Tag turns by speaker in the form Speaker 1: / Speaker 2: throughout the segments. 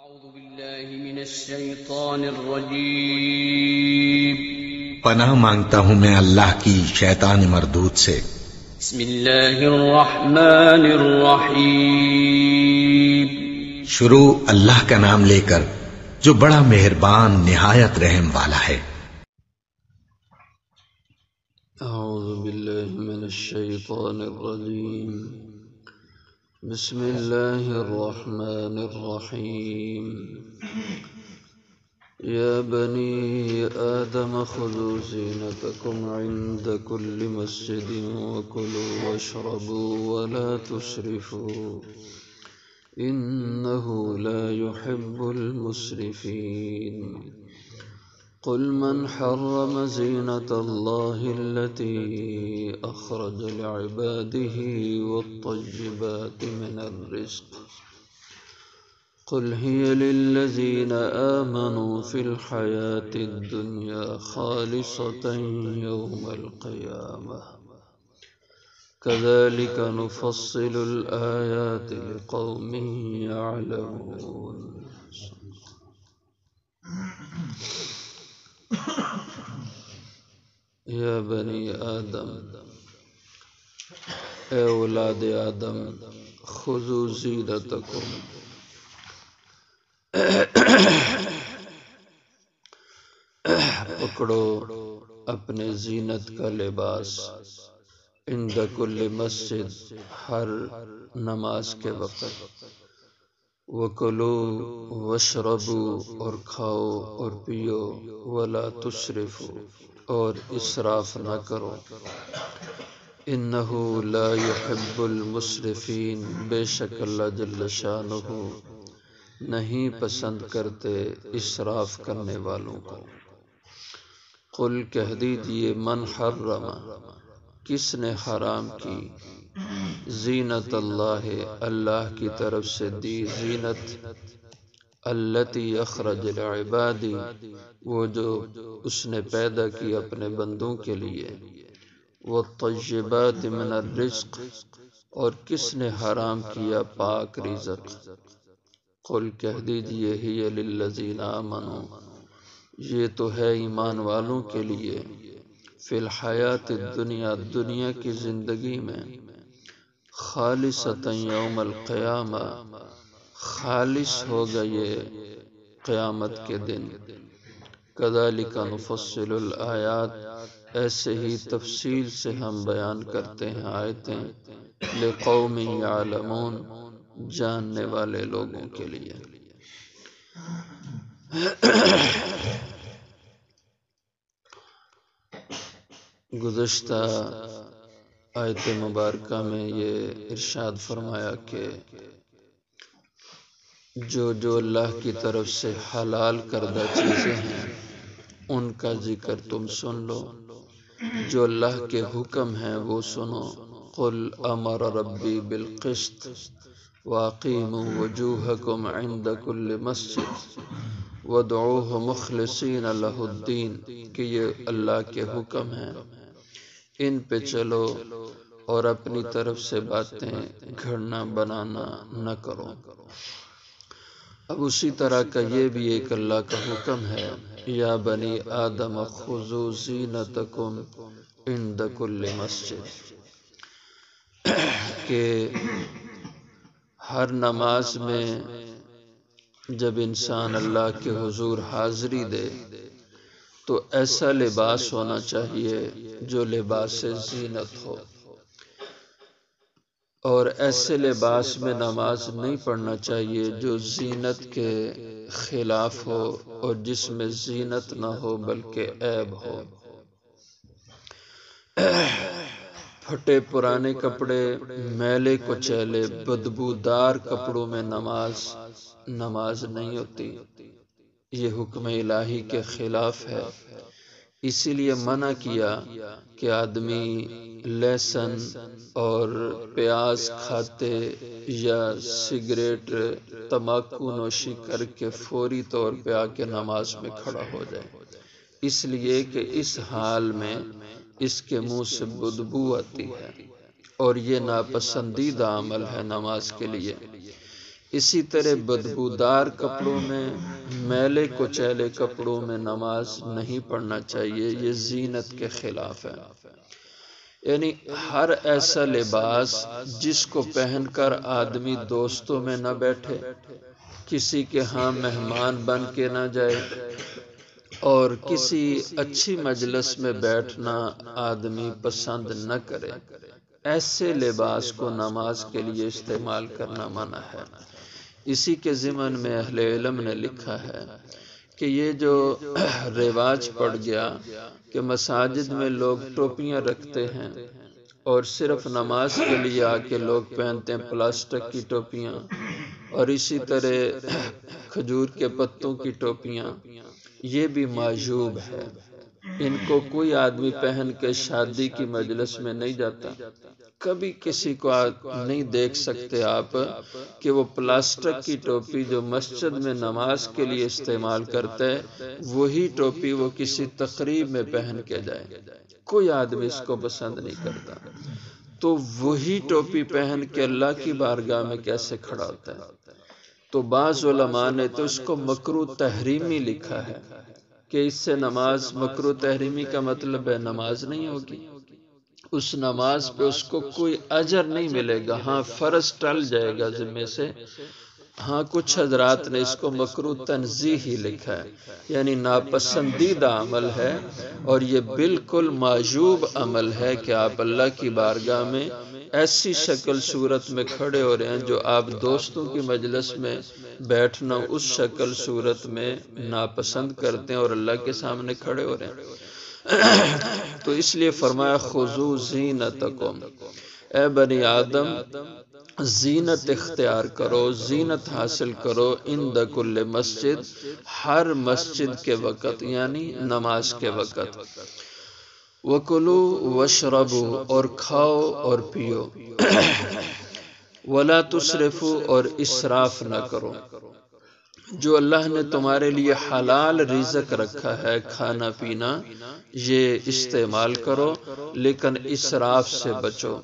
Speaker 1: أعوذ بالله من الشيطان الرجيم
Speaker 2: پناہ مانگتا ہوں میں اللہ کی شیطان مردود سے۔
Speaker 1: بسم الله الرحمن الرحيم
Speaker 2: شروع اللہ کا نام لے کر جو بڑا مہربان نہایت رحم والا ہے۔
Speaker 1: أعوذ بالله من الشيطان الرجيم بسم الله الرحمن الرحيم يا بني آدم خذوا زينتكم عند كل مسجد وكلوا واشربوا ولا تسرفوا إنه لا يحب المسرفين قل من حرم زينة الله التي أخرج لعباده والطيبات من الرزق قل هي للذين آمنوا في الحياة الدنيا خالصة يوم القيامة كذلك نفصل الآيات لقوم يعلمون یا بنی آدم، اے اولاد آدم، خذوا زینتکم، پکڑو اپنے زینت کا لباس، عند کل مسجد، ہر نماز کے وقت، وَكُلُوا وَاشْرَبُوا، اور کھاؤ اور پیو، وَلَا تُسْرِفُوا، اور اسراف نہ کرو، انہو لا يحب المسرفین، بے شک اللہ جل شانہ نہیں پسند کرتے اسراف کرنے والوں کو۔ قل کہہ دیجئے، من حرم، کس نے حرام کی، زینت اللہ، اللہ کی طرف سے دی زینت، التی اخرج لعبادی، وہ جو اس نے پیدا کی اپنے بندوں کے لیے، والطیبات من الرزق، اور کس نے حرام کیا پاک رزق۔ قل کہہ دیجئے، ہی للذین آمنوا، یہ تو ہے ایمان والوں کے لیے، فی الحیات الدنیا، دنیا کی زندگی میں، خالصۃ یوم القیامہ، خالص ہوگا یہ قیامت کے دن۔ کذالک نفصل الآیات، ایسے ہی تفصیل سے ہم بیان کرتے ہیں آیتیں، لقوم یعلمون، جاننے والے لوگوں کے لیے۔ گزشتہ آیت مبارکہ میں یہ ارشاد فرمایا کہ جو اللہ کی طرف سے حلال کردہ چیزیں ہیں ان کا ذکر تم سن لو، جو اللہ کے حکم ہیں وہ سنو۔ قل امر ربی بالقسط واقیموا وجوہکم عند کل مسجد وادعوہ مخلصین لہ الدین، کہ یہ اللہ کے حکم ہیں، ان پہ چلو اور اپنی طرف سے باتیں گھڑنا بنانا نہ کرو۔ اب اسی طرح کا یہ بھی ایک اللہ کا حکم ہے، یا بنی آدم خذوا زینتکم عند کل مسجد، کہ ہر نماز میں جب انسان اللہ کے حضور حاضری دے تو ایسا لباس ہونا چاہیے جو لباس زینت ہو، اور ایسے لباس میں نماز نہیں پڑھنا چاہیے جو زینت کے خلاف ہو اور جس میں زینت نہ ہو بلکہ عیب ہو۔ پھٹے پرانے کپڑے، میلے کچیلے، بدبودار کپڑوں میں نماز نہیں ہوتی، یہ حکم الہی کے خلاف ہے۔ اسی لیے منع کیا کہ آدمی لہسن اور پیاز کھاتے یا سگریٹ تمباکو نوشی کر کے فوری طور پہ آ کے نماز میں کھڑا ہو جائے، اس لیے کہ اس حال میں اس کے منہ سے بدبو آتی ہے اور یہ ناپسندیدہ عمل ہے نماز کے لیے۔ اسی طرح بدبودار کپڑوں میں، میلے کچیلے کپڑوں میں نماز نہیں پڑھنا چاہیے، یہ زینت کے خلاف ہے۔ یعنی ہر ایسا لباس جس کو پہن کر آدمی دوستوں میں نہ بیٹھے، کسی کے ہاں مہمان بن کے نہ جائے، اور کسی اچھی مجلس میں بیٹھنا آدمی پسند نہ کرے، ایسے لباس کو نماز کے لیے استعمال کرنا منع ہے۔ اسی کے ضمن میں اہل علم نے لکھا ہے کہ یہ جو رواج پڑ گیا کہ مساجد میں لوگ ٹوپیاں رکھتے ہیں اور صرف نماز کے لیے آ کے لوگ پہنتے ہیں پلاسٹک کی ٹوپیاں، اور اسی طرح کھجور کے پتوں کی ٹوپیاں، یہ بھی معیوب ہے۔ ان کو کوئی آدمی پہن کے شادی کی مجلس میں نہیں جاتا۔ کبھی کسی کو نہیں دیکھ سکتے آپ کہ وہ پلاسٹک کی ٹوپی جو مسجد میں نماز کے لیے استعمال کرتے ہیں، وہی ٹوپی وہ کسی تقریب میں پہن کے جائے۔ کوئی آدمی اس کو پسند نہیں کرتا، تو وہی ٹوپی پہن کے اللہ کی بارگاہ میں کیسے کھڑا ہوتا ہے؟ تو بعض علماء نے تو اس کو مکروہ تحریمی لکھا ہے کہ اس سے نماز، مکروہ تحریمی کا مطلب ہے نماز نہیں ہوگی، اس نماز پہ اس کو کوئی اجر نہیں ملے گا، ہاں فرض ٹل جائے گا ذمے سے۔ ہاں کچھ حضرات نے اس کو مکروہ تنزیہی لکھا ہے، یعنی ناپسندیدہ عمل ہے، اور یہ بالکل معیوب عمل ہے کہ آپ اللہ کی بارگاہ میں ایسی شکل صورت میں کھڑے ہو رہے ہیں جو آپ دوستوں کی مجلس میں بیٹھنا اس شکل صورت میں ناپسند کرتے ہیں اور اللہ کے سامنے کھڑے ہو رہے ہیں۔ تو اس لیے فرمایا خذوا زینتکم، اے بنی آدم زینت اختیار کرو، زینت حاصل کرو، عند کل مسجد، ہر مسجد کے وقت یعنی نماز کے وقت، وَكُلُوا وَاشْرَبُوا، اور کھاؤ اور پیو، وَلَا تُسْرِفُوا، اور اسراف نہ کرو۔ جو اللہ نے تمہارے لیے حلال رزق رکھا ہے، کھانا پینا، یہ استعمال کرو، لیکن اسراف سے بچو۔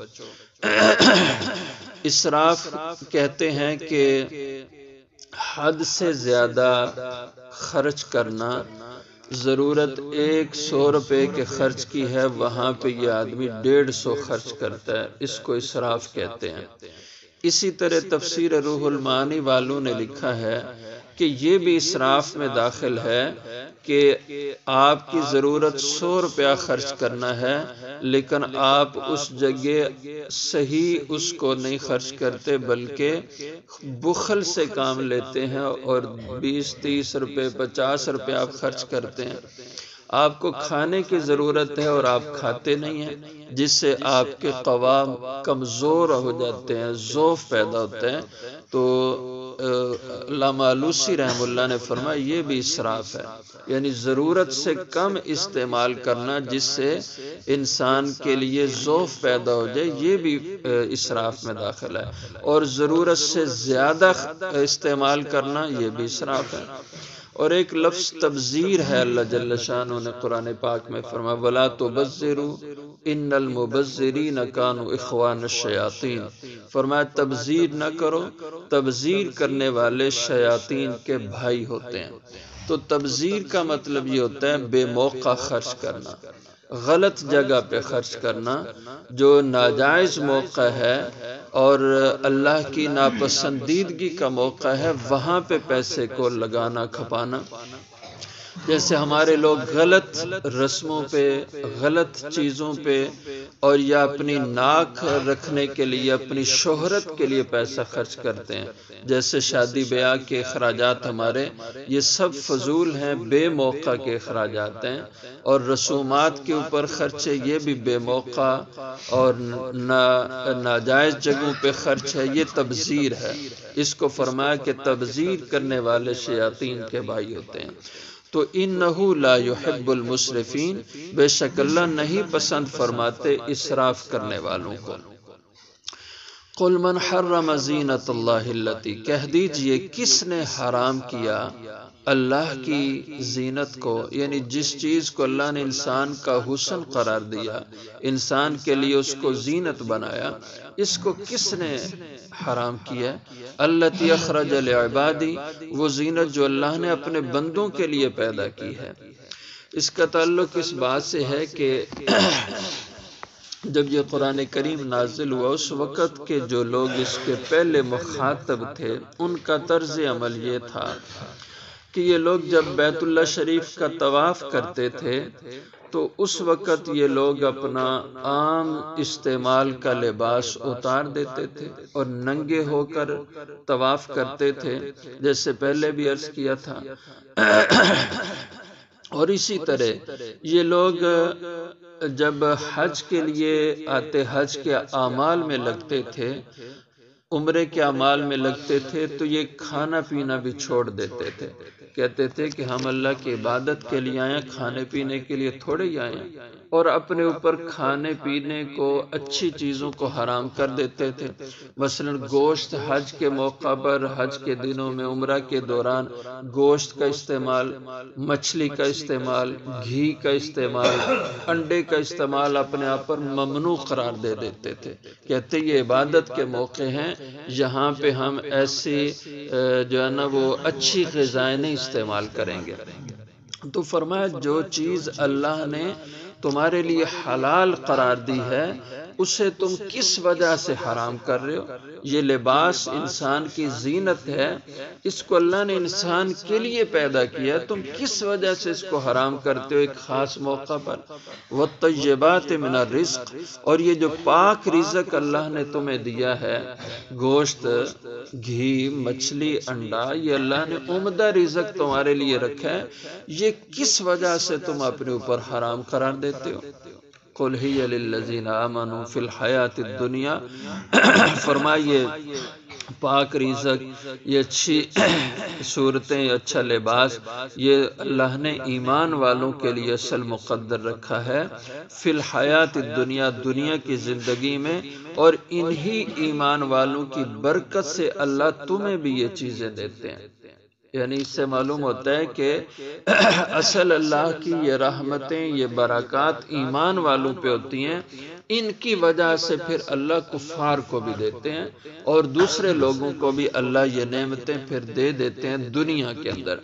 Speaker 1: اسراف کہتے ہیں کہ حد سے زیادہ خرچ کرنا۔ ضرورت 100 روپے کے خرچ کی ہے، وہاں پہ یہ آدمی 150 خرچ کرتا ہے، اس کو اسراف کہتے ہیں۔ اسی طرح تفسیر روح المعانی والوں نے لکھا ہے کہ یہ بھی اسراف میں داخل ہے کہ آپ کی ضرورت 100 روپیہ خرچ کرنا ہے، لیکن آپ اس جگہ صحیح اس کو نہیں خرچ کرتے، بلکہ بخل سے کام لیتے ہیں اور 20-30 روپے 50 روپے آپ خرچ کرتے ہیں۔ آپ کو کھانے کی ضرورت ہے اور آپ کھاتے نہیں ہیں، جس سے آپ کے قوام کمزور ہو جاتے ہیں، ضعف پیدا ہوتا ہے۔ تو علامہ آلوسی رحم اللہ نے فرمایا یہ بھی اسراف ہے، یعنی ضرورت سے کم استعمال کرنا جس سے انسان کے لیے ضعف پیدا ہو جائے، یہ بھی اسراف میں داخل ہے، اور ضرورت سے زیادہ استعمال کرنا یہ بھی اسراف ہے۔ اور ایک لفظ تبذیر ہے، اللہ جل شانہ نے قرآن پاک میں فرمایا وَلَا تُبَذِّرُوا إِنَّ الْمُبَذِّرِينَ كَانُوا إِخْوَانَ الشَّيَاطِينَ، فرمایا تبذیر نہ کرو، تبذیر کرنے والے شیاطین کے بھائی ہوتے ہیں۔ تو تبذیر کا مطلب یہ ہوتا ہے بے موقع خرچ کرنا، غلط جگہ پہ خرچ کرنا، جو ناجائز موقع ہے اور اللہ کی ناپسندیدگی کا موقع ہے، وہاں پہ پیسے کو لگانا کھپانا۔ جیسے ہمارے لوگ غلط رسموں پہ، غلط چیزوں پہ، اور یا اپنی ناک رکھنے کے لیے، اپنی شہرت کے لیے پیسہ خرچ کرتے ہیں، جیسے شادی بیاہ کے اخراجات ہمارے، یہ سب فضول ہیں، بے موقع کے اخراجات ہیں، اور رسومات کے اوپر خرچے یہ بھی بے موقع اور ناجائز جگہوں پہ خرچ ہے، یہ تبذیر ہے۔ اس کو فرمایا کہ تبذیر کرنے والے شیاطین کے بھائی ہوتے ہیں۔ تو انہو لا یحب المسرفین، بے شک اللہ نہیں پسند فرماتے اسراف کرنے والوں کو۔ قل من حرم زینت اللہ التی، کہہ دیجئے کس نے حرام کیا اللہ کی زینت کو، یعنی جس چیز کو اللہ نے انسان کا حسن قرار دیا، انسان کے لیے اس کو زینت بنایا، اس کو کس نے حرام کیا؟ التی اخرج لعبادی، وہ زینت جو اللہ نے اپنے بندوں کے لیے پیدا کی ہے۔ اس کا تعلق اس بات سے ہے کہ جب یہ قرآن کریم نازل ہوا اس وقت کے جو لوگ اس کے پہلے مخاطب تھے ان کا طرز عمل یہ تھا کہ یہ لوگ جب بیت اللہ شریف کا طواف کرتے تھے تو اس وقت یہ لوگ اپنا عام استعمال کا لباس اتار دیتے تھے اور ننگے ہو کر طواف کرتے تھے، جیسے پہلے بھی عرض کیا تھا۔ اور اسی طرح یہ لوگ جب حج کے لیے آتے، حج کے اعمال میں لگتے تھے، عمرے کے اعمال میں لگتے تھے، تو یہ کھانا پینا بھی چھوڑ دیتے تھے۔ کہتے تھے کہ ہم اللہ کی عبادت کے لیے آئے، کھانے پینے کے لیے تھوڑے ہی آئے، اور اپنے اوپر کھانے پینے کو، اچھی چیزوں کو حرام کر دیتے تھے۔ مثلا گوشت حج کے موقع پر، حج کے دنوں میں، عمرہ کے دوران گوشت کا استعمال، مچھلی کا استعمال، گھی کا استعمال، انڈے کا استعمال اپنے آپ پر ممنوع قرار دے دیتے تھے۔ کہتے یہ عبادت کے موقع ہیں، یہاں پہ ہم ایسی جو ہے نا وہ اچھی غذائیں نہیں استعمال کریں گے۔ تو فرمایا جو چیز اللہ نے تمہارے لیے حلال قرار دی ہے اسے تم کس وجہ سے حرام کر رہے ہو؟ یہ لباس انسان کی زینت ہے، اس کو اللہ نے انسان کے لیے پیدا کیا، تم کس وجہ سے اس کو حرام کرتے ہو ایک خاص موقع پر؟ وَالطَّيِّبَاتِ مِنَ الرِّزْقِ، اور یہ جو پاک رزق اللہ نے تمہیں دیا ہے، گوشت، گھی، مچھلی، انڈا، یہ اللہ نے عمدہ رزق تمہارے لیے رکھا ہے، یہ کس وجہ سے تم اپنے اوپر حرام قرار دیتے ہو؟ قُلْ هِيَ لِلَّذِينَ آمَنُوا فِي الْحَيَاةِ الدُّنْيَا، فرمائیے پاک رزق، یہ اچھی صورتیں، یہ اچھا لباس، یہ اللہ نے ایمان والوں کے لیے اصل مقدر رکھا ہے فی الحیات الدنیا، دنیا کی زندگی میں، اور انہی ایمان والوں کی برکت سے اللہ تمہیں بھی یہ چیزیں دیتے ہیں۔ یعنی اس سے معلوم ہوتا ہے کہ اصل اللہ کی یہ رحمتیں، یہ برکات ایمان والوں پہ ہوتی ہیں، ان کی وجہ سے پھر اللہ کفار کو بھی دیتے ہیں اور دوسرے لوگوں کو بھی اللہ یہ نعمتیں پھر دے دیتے ہیں دنیا کے اندر۔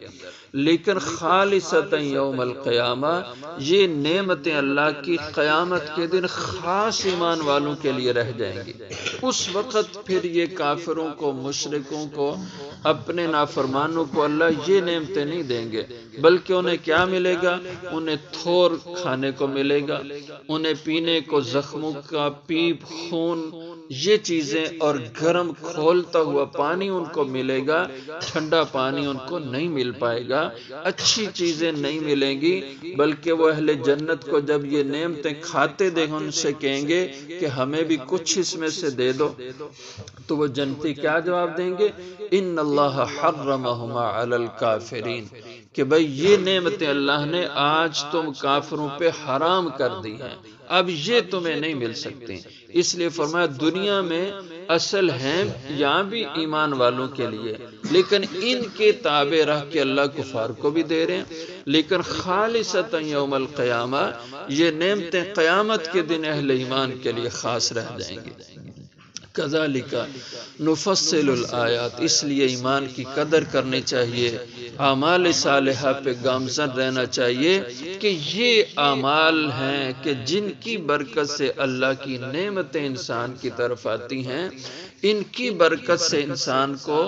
Speaker 1: لیکن خالصتاً یوم القیامہ، یہ نعمتیں اللہ کی قیامت کے دن خاص ایمان والوں کے لیے رہ جائیں گی۔ اس وقت پھر یہ کافروں کو، مشرکوں کو، اپنے نافرمانوں کو اللہ یہ نعمتیں نہیں دیں گے، بلکہ انہیں کیا ملے گا؟ انہیں تھور کھانے کو ملے گا، انہیں پینے کو زخموں کا پیپ، خون، یہ چیزیں، اور گرم کھولتا ہوا پانی ان کو ملے گا، ٹھنڈا پانی ان کو نہیں مل پائے گا، اچھی چیزیں نہیں ملیں گی، بلکہ وہ اہل جنت کو جب یہ نعمتیں کھاتے دیکھیں ان سے کہیں گے کہ ہمیں بھی کچھ اس میں سے دے دو، تو وہ جنتی کیا جواب دیں گے؟ ان اللہ حرمہما علی الکافرین، کہ بھئی یہ نعمتیں اللہ نے آج تم کافروں پہ حرام کر دی ہیں، اب یہ تمہیں نہیں مل سکتی۔ اس لیے فرمایا دنیا میں اصل ہیں یہاں بھی ایمان والوں کے لیے، لیکن ان کے تابع رہ کے اللہ کفار کو بھی دے رہے ہیں، لیکن خالصتاً یوم القیامہ یہ نعمتیں قیامت کے دن اہل ایمان کے لیے خاص رہ جائیں گی۔ کذالک نفصل الآیات، اس لیے ایمان کی قدر کرنی چاہیے، اعمال صالحہ پہ گامزن رہنا چاہیے کہ یہ اعمال ہیں کہ جن کی برکت سے اللہ کی نعمتیں انسان کی طرف آتی ہیں، ان کی برکت سے انسان کو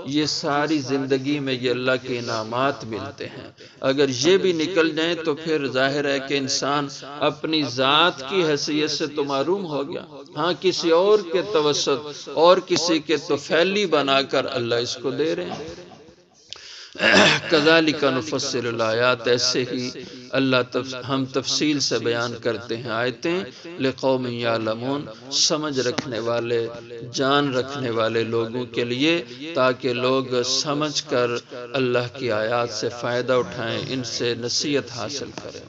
Speaker 1: یہ ساری زندگی میں یہ اللہ کے انعامات ملتے ہیں۔ اگر یہ بھی نکل جائیں تو پھر ظاہر ہے کہ انسان اپنی ذات کی حیثیت سے تو محروم ہو گیا، ہاں کسی اور کے توسط اور کسی کے توفیلی بنا کر اللہ اس کو دے رہے ہیں۔ کذالک نفصل الآیات، ایسے ہی ہم تفصیل سے بیان کرتے ہیں آیتیں، لقوم یعلمون، سمجھ رکھنے والے، جان رکھنے والے لوگوں کے لیے، تاکہ لوگ سمجھ کر اللہ کی آیات سے فائدہ اٹھائیں، ان سے نصیحت حاصل کریں۔